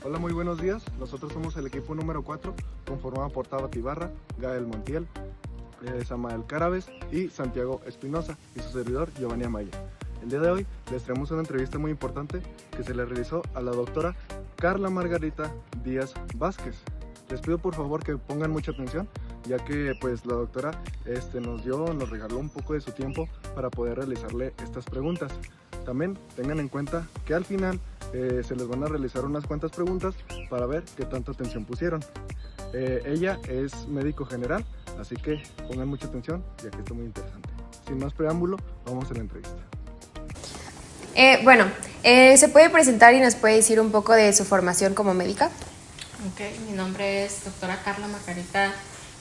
Hola, muy buenos días. Nosotros somos el equipo número 4, conformado por Tabata Ibarra, Gael Montiel, Samael Carabes y Santiago Espinosa, y su servidor Giovanni Amaya. El día de hoy les traemos una entrevista muy importante que se le realizó a la doctora Carla Margarita Díaz Vázquez. Les pido por favor que pongan mucha atención, ya que pues la doctora nos regaló un poco de su tiempo para poder realizarle estas preguntas. También tengan en cuenta que al final se les van a realizar unas cuantas preguntas para ver qué tanta atención pusieron. Ella es médico general, así que pongan mucha atención, ya que está muy interesante. Sin más preámbulo, vamos a la entrevista. ¿Se puede presentar y nos puede decir un poco de su formación como médica? Mi nombre es doctora Carla Margarita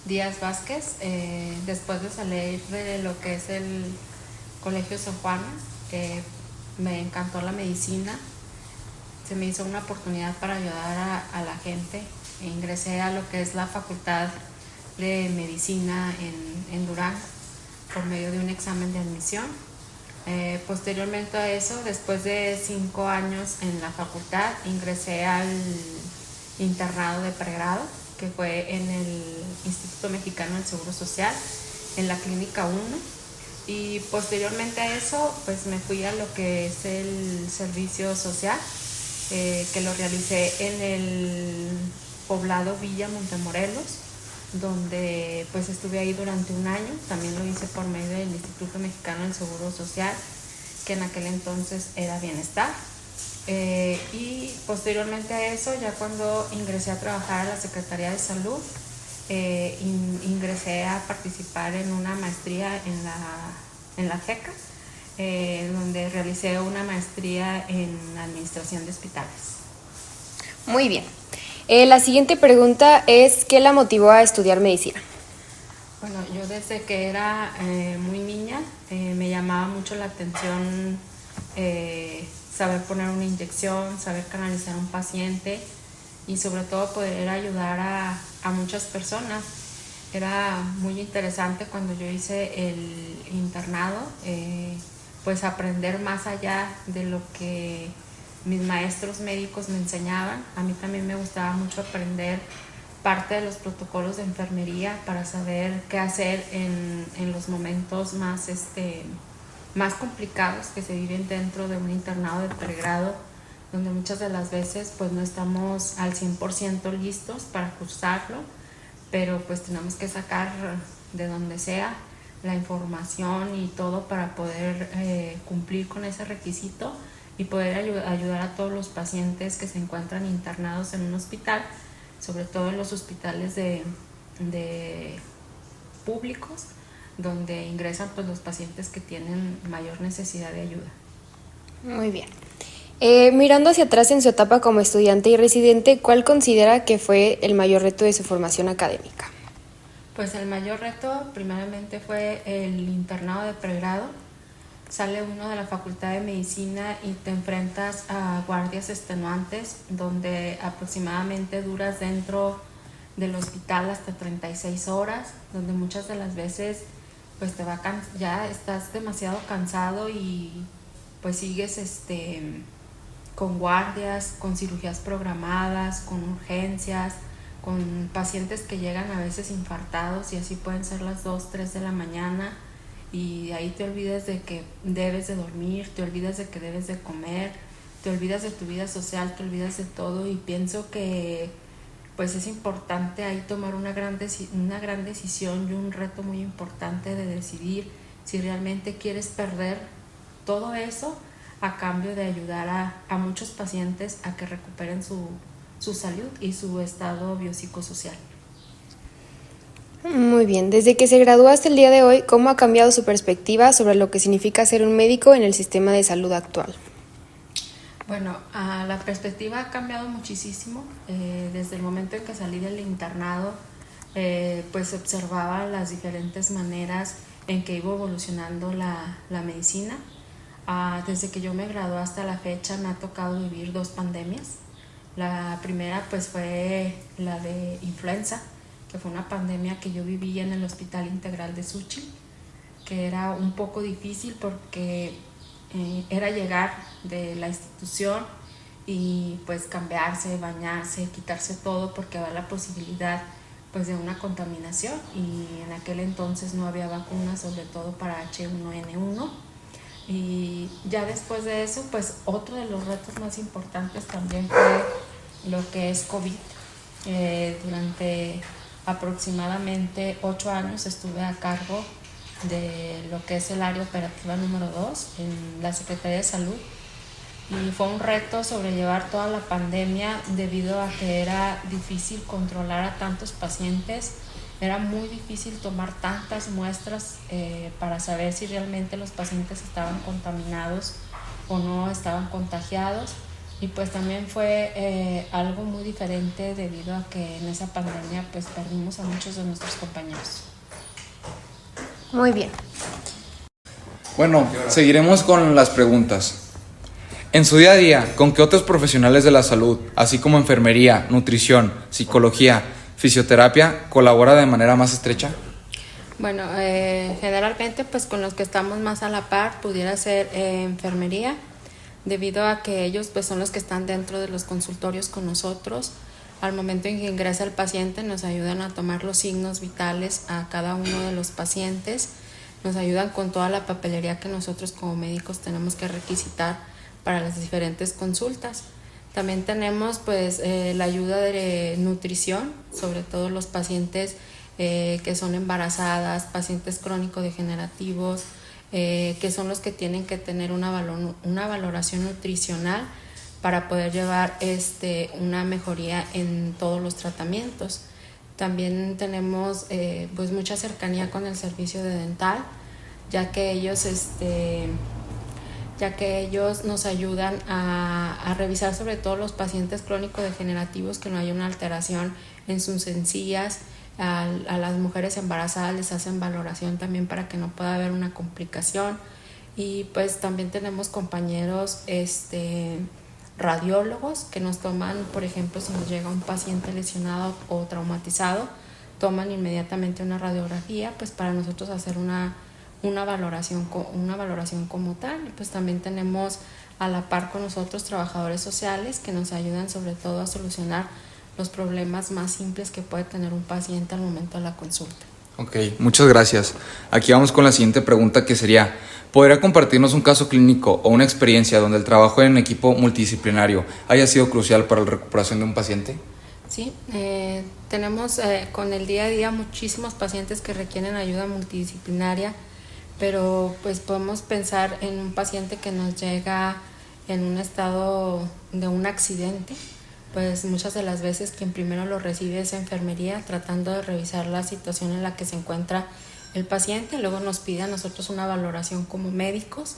Díaz Vázquez. Después de salir de lo que es el Colegio Sor Juana, me encantó la medicina. Se me hizo una oportunidad para ayudar a la gente. Ingresé a lo que es la Facultad de Medicina en Durango por medio de un examen de admisión. Posteriormente a eso, después de 5 años en la facultad, ingresé al internado de pregrado, que fue en el Instituto Mexicano del Seguro Social, en la Clínica 1. Y posteriormente a eso, pues me fui a lo que es el servicio social, que lo realicé en el poblado Villa Montemorelos, donde pues estuve ahí durante un año. También lo hice por medio del Instituto Mexicano del Seguro Social, que en aquel entonces era Bienestar. Y posteriormente a eso, ya cuando ingresé a trabajar a la Secretaría de Salud, ingresé a participar en una maestría en la FECA, donde realicé una maestría en administración de hospitales. Muy bien. La siguiente pregunta es, ¿qué la motivó a estudiar medicina? Bueno, yo desde que era muy niña me llamaba mucho la atención saber poner una inyección, saber canalizar a un paciente y sobre todo poder ayudar a muchas personas. Era muy interesante cuando yo hice el internado, pues aprender más allá de lo que mis maestros médicos me enseñaban. A mí también me gustaba mucho aprender parte de los protocolos de enfermería para saber qué hacer en los momentos más complicados que se viven dentro de un internado de pregrado, donde muchas de las veces pues no estamos al 100% listos para cursarlo, pero pues tenemos que sacar de donde sea la información y todo para poder cumplir con ese requisito y poder ayudar a todos los pacientes que se encuentran internados en un hospital, sobre todo en los hospitales de públicos, donde ingresan pues los pacientes que tienen mayor necesidad de ayuda. Muy bien. Mirando hacia atrás en su etapa como estudiante y residente, ¿cuál considera que fue el mayor reto de su formación académica? Pues el mayor reto primeramente fue el internado de pregrado. Sale uno de la Facultad de Medicina y te enfrentas a guardias extenuantes, donde aproximadamente duras dentro del hospital hasta 36 horas, donde muchas de las veces pues ya estás demasiado cansado y pues sigues con guardias, con cirugías programadas, con urgencias, con pacientes que llegan a veces infartados y así pueden ser las 2, 3 de la mañana. Y ahí te olvidas de que debes de dormir, te olvidas de que debes de comer, te olvidas de tu vida social, te olvidas de todo, y pienso que pues es importante ahí tomar una gran decisión y un reto muy importante de decidir si realmente quieres perder todo eso a cambio de ayudar a muchos pacientes a que recuperen su salud y su estado biopsicosocial. Muy bien. Desde que se graduó hasta el día de hoy, ¿cómo ha cambiado su perspectiva sobre lo que significa ser un médico en el sistema de salud actual? Bueno, la perspectiva ha cambiado muchísimo. Desde el momento en que salí del internado, pues observaba las diferentes maneras en que iba evolucionando la medicina. Desde que yo me gradué hasta la fecha me ha tocado vivir 2 pandemias. La primera pues fue la de influenza, que fue una pandemia que yo viví en el Hospital Integral de Xochitl, que era un poco difícil porque era llegar de la institución y pues cambiarse, bañarse, quitarse todo porque va la posibilidad pues de una contaminación, y en aquel entonces no había vacunas, sobre todo para H1N1. Y ya después de eso, pues otro de los retos más importantes también fue lo que es COVID. Durante aproximadamente 8 años estuve a cargo de lo que es el área operativa número 2 en la Secretaría de Salud, y fue un reto sobrellevar toda la pandemia debido a que era difícil controlar a tantos pacientes. Era muy difícil tomar tantas muestras para saber si realmente los pacientes estaban contaminados o no estaban contagiados, y pues también fue algo muy diferente debido a que en esa pandemia pues perdimos a muchos de nuestros compañeros. Muy bien. Bueno, seguiremos con las preguntas. En su día a día, ¿con qué otros profesionales de la salud, así como enfermería, nutrición, psicología, fisioterapia, colabora de manera más estrecha? Bueno, generalmente pues con los que estamos más a la par pudiera ser enfermería, debido a que ellos pues son los que están dentro de los consultorios con nosotros. Al momento en que ingresa el paciente nos ayudan a tomar los signos vitales a cada uno de los pacientes, nos ayudan con toda la papelería que nosotros como médicos tenemos que requisitar para las diferentes consultas. También tenemos pues la ayuda de nutrición, sobre todo los pacientes que son embarazadas, pacientes crónico-degenerativos, que son los que tienen que tener una valoración nutricional para poder llevar una mejoría en todos los tratamientos. También tenemos pues mucha cercanía con el servicio de dental, ya que ellos nos ayudan a revisar sobre todo los pacientes crónico-degenerativos, que no haya una alteración en sus encías. A las mujeres embarazadas les hacen valoración también para que no pueda haber una complicación. Y pues también tenemos compañeros radiólogos que nos toman, por ejemplo, si nos llega un paciente lesionado o traumatizado, toman inmediatamente una radiografía pues para nosotros hacer una valoración como tal. Y pues también tenemos a la par con nosotros trabajadores sociales que nos ayudan sobre todo a solucionar los problemas más simples que puede tener un paciente al momento de la consulta. Ok, muchas gracias. Aquí vamos con la siguiente pregunta, que sería: ¿podría compartirnos un caso clínico o una experiencia donde el trabajo en equipo multidisciplinario haya sido crucial para la recuperación de un paciente? Sí, tenemos con el día a día muchísimos pacientes que requieren ayuda multidisciplinaria, pero pues podemos pensar en un paciente que nos llega en un estado de un accidente. Pues muchas de las veces quien primero lo recibe es enfermería, tratando de revisar la situación en la que se encuentra el paciente. Luego nos pide a nosotros una valoración como médicos,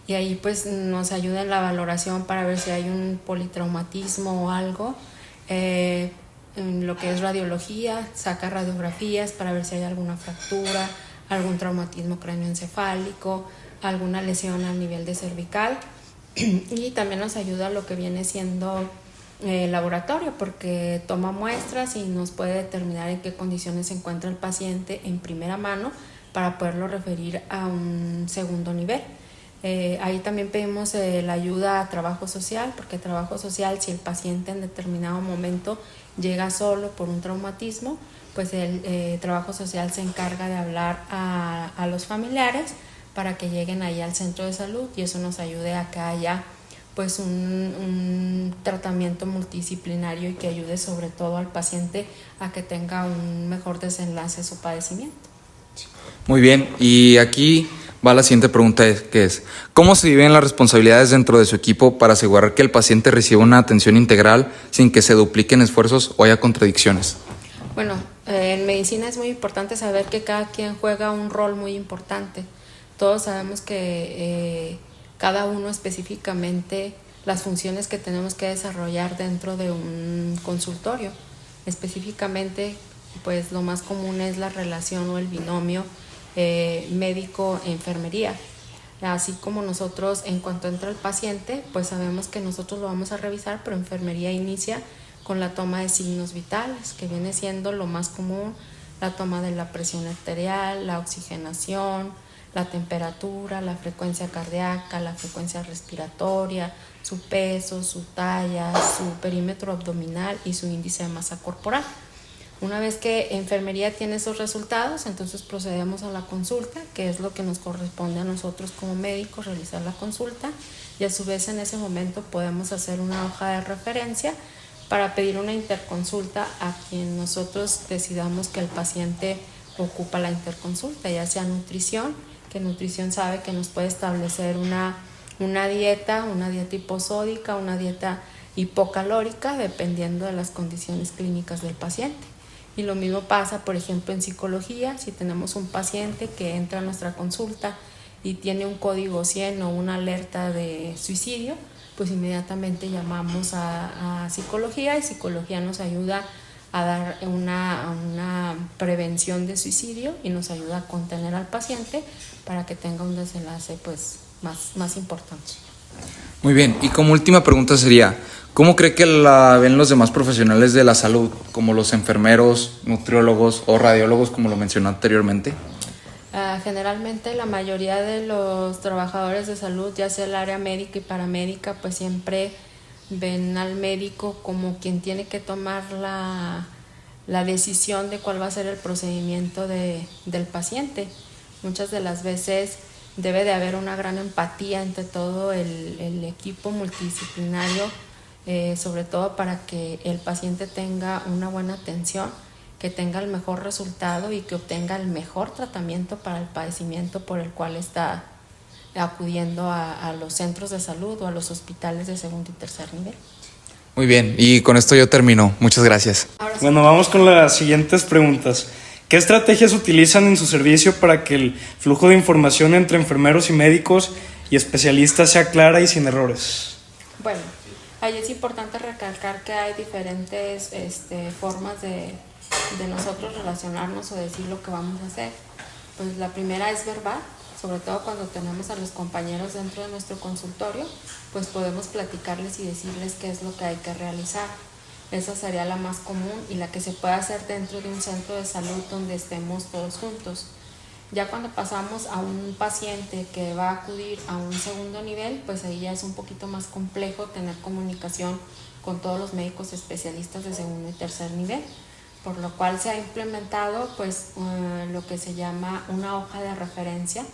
y ahí pues nos ayuda en la valoración para ver si hay un politraumatismo o algo. En lo que es radiología, saca radiografías para ver si hay alguna fractura, algún traumatismo cráneoencefálico, alguna lesión a nivel de cervical. Y también nos ayuda lo que viene siendo laboratorio, porque toma muestras y nos puede determinar en qué condiciones se encuentra el paciente en primera mano para poderlo referir a un segundo nivel. Ahí también pedimos la ayuda a trabajo social, porque trabajo social, si el paciente en determinado momento llega solo por un traumatismo, pues el trabajo social se encarga de hablar a los familiares para que lleguen ahí al centro de salud, y eso nos ayude a que haya pues un tratamiento multidisciplinario y que ayude sobre todo al paciente a que tenga un mejor desenlace de su padecimiento. Muy bien, y aquí va la siguiente pregunta, que es: ¿cómo se dividen las responsabilidades dentro de su equipo para asegurar que el paciente reciba una atención integral sin que se dupliquen esfuerzos o haya contradicciones? Bueno, en medicina es muy importante saber que cada quien juega un rol muy importante. Todos sabemos que cada uno específicamente las funciones que tenemos que desarrollar dentro de un consultorio. Específicamente, pues lo más común es la relación o el binomio médico-enfermería. Así como nosotros, en cuanto entra el paciente, pues sabemos que nosotros lo vamos a revisar, pero enfermería inicia con la toma de signos vitales, que viene siendo lo más común: la toma de la presión arterial, la oxigenación, la temperatura, la frecuencia cardíaca, la frecuencia respiratoria, su peso, su talla, su perímetro abdominal y su índice de masa corporal. Una vez que enfermería tiene esos resultados, entonces procedemos a la consulta, que es lo que nos corresponde a nosotros como médicos, realizar la consulta, y a su vez en ese momento podemos hacer una hoja de referencia para pedir una interconsulta a quien nosotros decidamos que el paciente ocupa la interconsulta, ya sea nutrición, que nutrición sabe que nos puede establecer una dieta hiposódica, una dieta hipocalórica, dependiendo de las condiciones clínicas del paciente. Y lo mismo pasa, por ejemplo, en psicología. Si tenemos un paciente que entra a nuestra consulta y tiene un código 100 o una alerta de suicidio, pues inmediatamente llamamos a psicología, y psicología nos ayuda a dar una prevención de suicidio y nos ayuda a contener al paciente para que tenga un desenlace pues más importante. Muy bien, y como última pregunta sería, ¿cómo cree que la ven los demás profesionales de la salud, como los enfermeros, nutriólogos o radiólogos, como lo mencionó anteriormente? Generalmente la mayoría de los trabajadores de salud, ya sea el área médica y paramédica, pues siempre ven al médico como quien tiene que tomar la decisión de cuál va a ser el procedimiento del paciente. Muchas de las veces debe de haber una gran empatía entre todo el equipo multidisciplinario, sobre todo para que el paciente tenga una buena atención, que tenga el mejor resultado y que obtenga el mejor tratamiento para el padecimiento por el cual está acudiendo a los centros de salud o a los hospitales de segundo y tercer nivel. Muy bien, y con esto yo termino. Muchas gracias. Bueno, vamos con las siguientes preguntas. ¿Qué estrategias utilizan en su servicio para que el flujo de información entre enfermeros y médicos y especialistas sea clara y sin errores? Bueno, ahí es importante recalcar que hay diferentes formas de nosotros relacionarnos o decir lo que vamos a hacer. Pues la primera es verbal, sobre todo cuando tenemos a los compañeros dentro de nuestro consultorio, pues podemos platicarles y decirles qué es lo que hay que realizar. Esa sería la más común y la que se puede hacer dentro de un centro de salud donde estemos todos juntos. Ya cuando pasamos a un paciente que va a acudir a un segundo nivel, pues ahí ya es un poquito más complejo tener comunicación con todos los médicos especialistas de segundo y tercer nivel, por lo cual se ha implementado pues lo que se llama una hoja de referencia,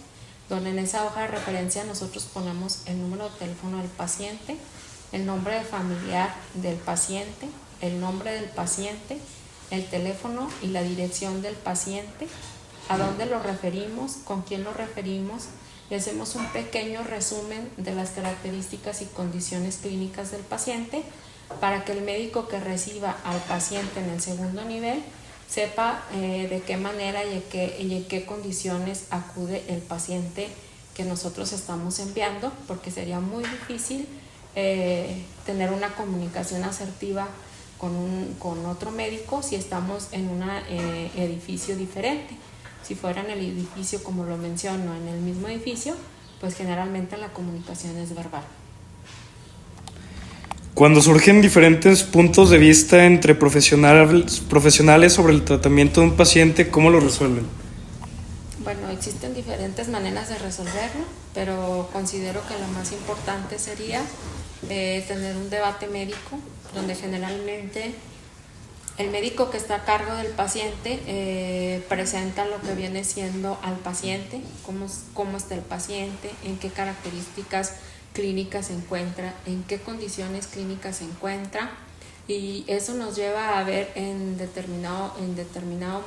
donde en esa hoja de referencia nosotros ponemos el número de teléfono del paciente, el nombre de familiar del paciente, el nombre del paciente, el teléfono y la dirección del paciente, a dónde lo referimos, con quién lo referimos, y hacemos un pequeño resumen de las características y condiciones clínicas del paciente para que el médico que reciba al paciente en el segundo nivel sepa de qué manera y en qué condiciones acude el paciente que nosotros estamos enviando, porque sería muy difícil tener una comunicación asertiva con otro médico si estamos en un edificio diferente. Si fuera en el edificio, como lo menciono, en el mismo edificio, pues generalmente la comunicación es verbal. Cuando surgen diferentes puntos de vista entre profesionales sobre el tratamiento de un paciente, ¿cómo lo resuelven? Bueno, existen diferentes maneras de resolverlo, pero considero que la más importante sería tener un debate médico, donde generalmente el médico que está a cargo del paciente presenta lo que viene siendo al paciente, cómo está el paciente, en qué características clínicas se encuentra, en qué condiciones clínicas se encuentra, y eso nos lleva a ver en determinado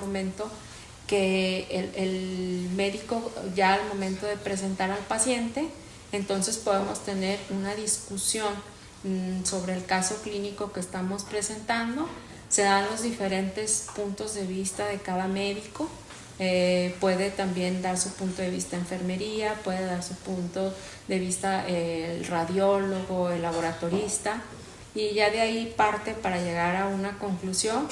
momento que el médico ya al momento de presentar al paciente, entonces podemos tener una discusión sobre el caso clínico que estamos presentando. Se dan los diferentes puntos de vista de cada médico, puede también dar su punto de vista enfermería, puede dar su punto de vista el radiólogo, el laboratorista, y ya de ahí parte para llegar a una conclusión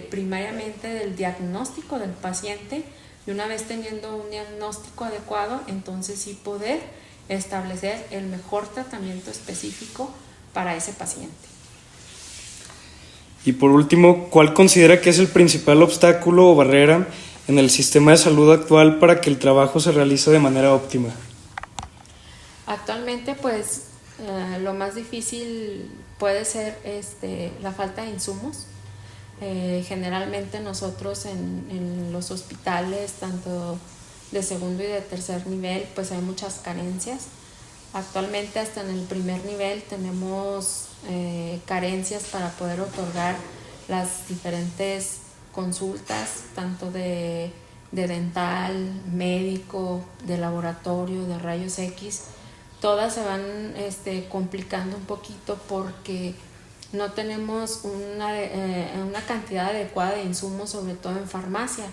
primariamente del diagnóstico del paciente, y una vez teniendo un diagnóstico adecuado, entonces sí poder establecer el mejor tratamiento específico para ese paciente. Y por último, ¿cuál considera que es el principal obstáculo o barrera en el sistema de salud actual para que el trabajo se realice de manera óptima? Actualmente, pues, lo más difícil puede ser la falta de insumos. Generalmente nosotros en los hospitales, tanto de segundo y de tercer nivel, pues hay muchas carencias. Actualmente hasta en el primer nivel tenemos carencias para poder otorgar las diferentes consultas, tanto de dental, médico, de laboratorio, de rayos X. Todas se van complicando un poquito porque no tenemos una cantidad adecuada de insumos, sobre todo en farmacia.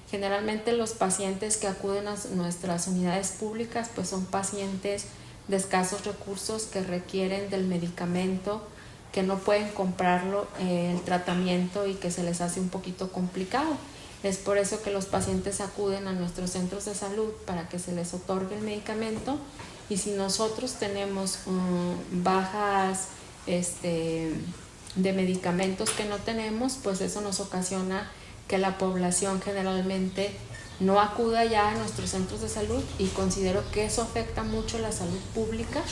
Generalmente los pacientes que acuden a nuestras unidades públicas pues son pacientes de escasos recursos que requieren del medicamento, que no pueden comprarlo, el tratamiento, y que se les hace un poquito complicado. Es por eso que los pacientes acuden a nuestros centros de salud para que se les otorgue el medicamento, y si nosotros tenemos bajas de medicamentos que no tenemos, pues eso nos ocasiona que la población generalmente no acuda ya a nuestros centros de salud, y considero que eso afecta mucho la salud pública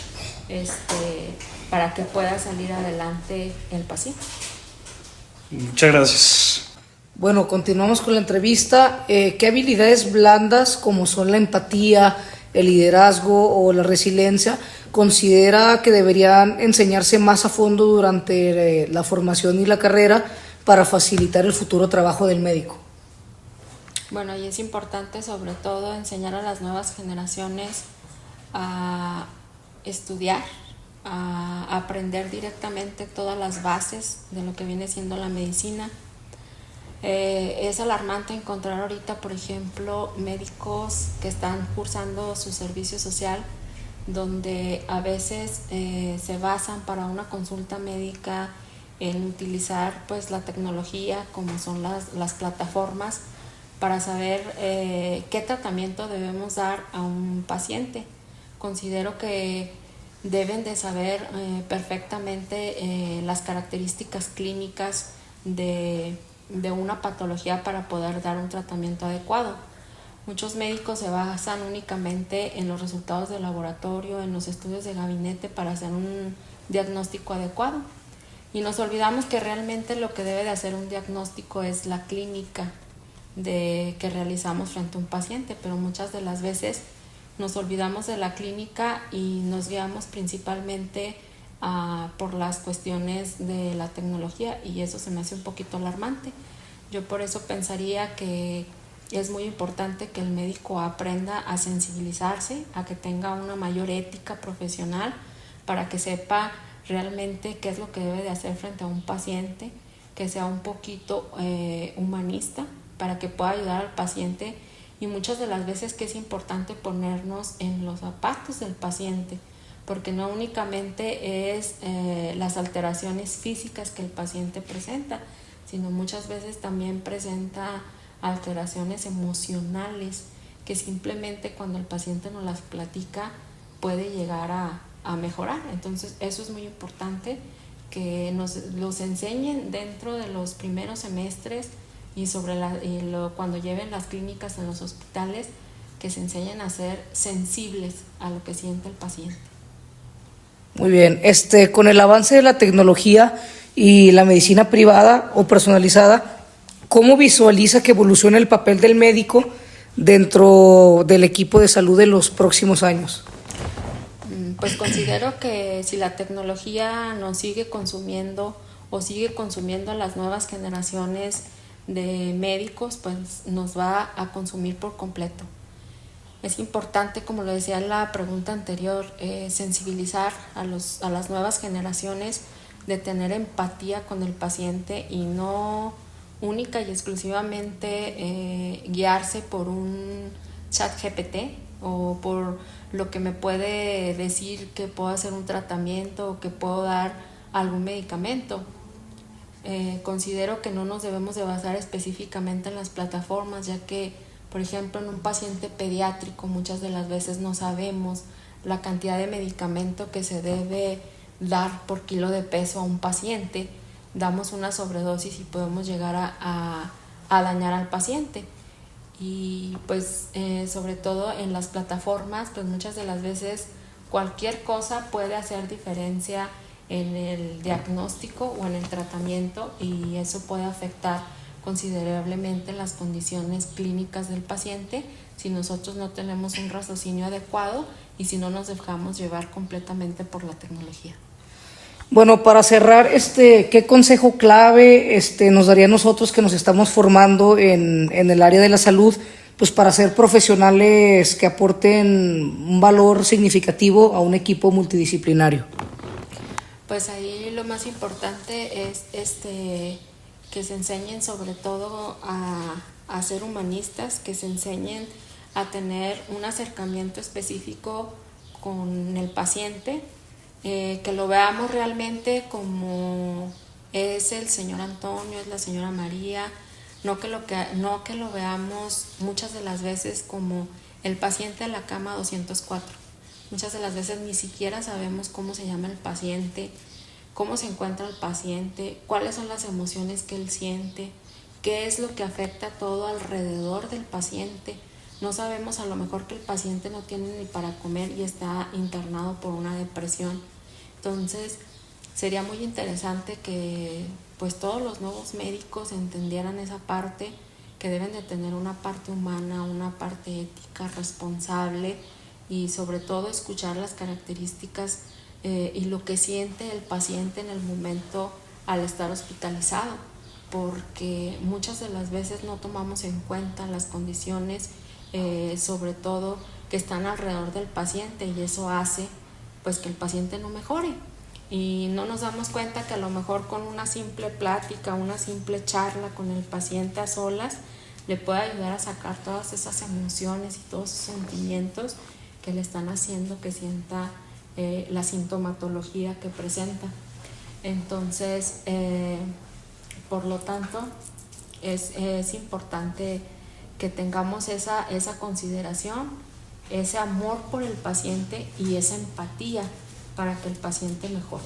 para que pueda salir adelante el paciente. Muchas gracias. Bueno, continuamos con la entrevista. ¿Qué habilidades blandas, como son la empatía, el liderazgo o la resiliencia, considera que deberían enseñarse más a fondo durante la formación y la carrera para facilitar el futuro trabajo del médico? Bueno, y es importante sobre todo enseñar a las nuevas generaciones a estudiar, a aprender directamente todas las bases de lo que viene siendo la medicina. Es alarmante encontrar ahorita, por ejemplo, médicos que están cursando su servicio social, donde a veces se basan para una consulta médica en utilizar pues la tecnología, como son las plataformas, para saber qué tratamiento debemos dar a un paciente. Considero que deben de saber perfectamente las características clínicas de una patología para poder dar un tratamiento adecuado. Muchos médicos se basan únicamente en los resultados de laboratorio, en los estudios de gabinete para hacer un diagnóstico adecuado, y nos olvidamos que realmente lo que debe de hacer un diagnóstico es la clínica que realizamos frente a un paciente, pero muchas de las veces nos olvidamos de la clínica y nos guiamos principalmente por las cuestiones de la tecnología, y eso se me hace un poquito alarmante. Yo por eso pensaría que es muy importante que el médico aprenda a sensibilizarse, a que tenga una mayor ética profesional, para que sepa realmente qué es lo que debe de hacer frente a un paciente, que sea un poquito humanista, para que pueda ayudar al paciente. Y muchas de las veces que es importante ponernos en los zapatos del paciente, porque no únicamente es las alteraciones físicas que el paciente presenta, sino muchas veces también presenta alteraciones emocionales que simplemente cuando el paciente nos las platica puede llegar a mejorar. Entonces eso es muy importante, que los enseñen dentro de los primeros semestres, y cuando lleven las clínicas en los hospitales, que se enseñen a ser sensibles a lo que siente el paciente. Muy bien, con el avance de la tecnología y la medicina privada o personalizada, ¿cómo visualiza que evoluciona el papel del médico dentro del equipo de salud de los próximos años? Pues considero que si la tecnología nos sigue consumiendo o sigue consumiendo a las nuevas generaciones de médicos, pues nos va a consumir por completo. Es importante, como lo decía en la pregunta anterior, sensibilizar a las nuevas generaciones, de tener empatía con el paciente y no única y exclusivamente guiarse por un chat GPT o por lo que me puede decir que puedo hacer un tratamiento o que puedo dar algún medicamento. Considero que no nos debemos de basar específicamente en las plataformas, ya que, por ejemplo, en un paciente pediátrico muchas de las veces no sabemos la cantidad de medicamento que se debe dar por kilo de peso a un paciente. Damos una sobredosis y podemos llegar a dañar al paciente. y pues sobre todo en las plataformas, pues muchas de las veces cualquier cosa puede hacer diferencia en el diagnóstico o en el tratamiento, y eso puede afectar considerablemente las condiciones clínicas del paciente si nosotros no tenemos un raciocinio adecuado y si no nos dejamos llevar completamente por la tecnología. Bueno, para cerrar, ¿qué consejo clave nos daría a nosotros que nos estamos formando en el área de la salud, pues para ser profesionales que aporten un valor significativo a un equipo multidisciplinario? Pues ahí lo más importante es que se enseñen sobre todo a ser humanistas, que se enseñen a tener un acercamiento específico con el paciente, que lo veamos realmente como es el señor Antonio, es la señora María, no que lo veamos muchas de las veces como el paciente de la cama 204. Muchas de las veces ni siquiera sabemos cómo se llama el paciente, cómo se encuentra el paciente, cuáles son las emociones que él siente, qué es lo que afecta todo alrededor del paciente. No sabemos a lo mejor que el paciente no tiene ni para comer y está internado por una depresión. Entonces, sería muy interesante que pues todos los nuevos médicos entendieran esa parte, que deben de tener una parte humana, una parte ética, responsable, y sobre todo escuchar las características y lo que siente el paciente en el momento al estar hospitalizado, porque muchas de las veces no tomamos en cuenta las condiciones sobre todo que están alrededor del paciente, y eso hace pues que el paciente no mejore, y no nos damos cuenta que a lo mejor con una simple plática, una simple charla con el paciente a solas le puede ayudar a sacar todas esas emociones y todos esos sentimientos que le están haciendo que sienta la sintomatología que presenta. Entonces, por lo tanto, es importante que tengamos esa consideración, ese amor por el paciente y esa empatía para que el paciente mejore.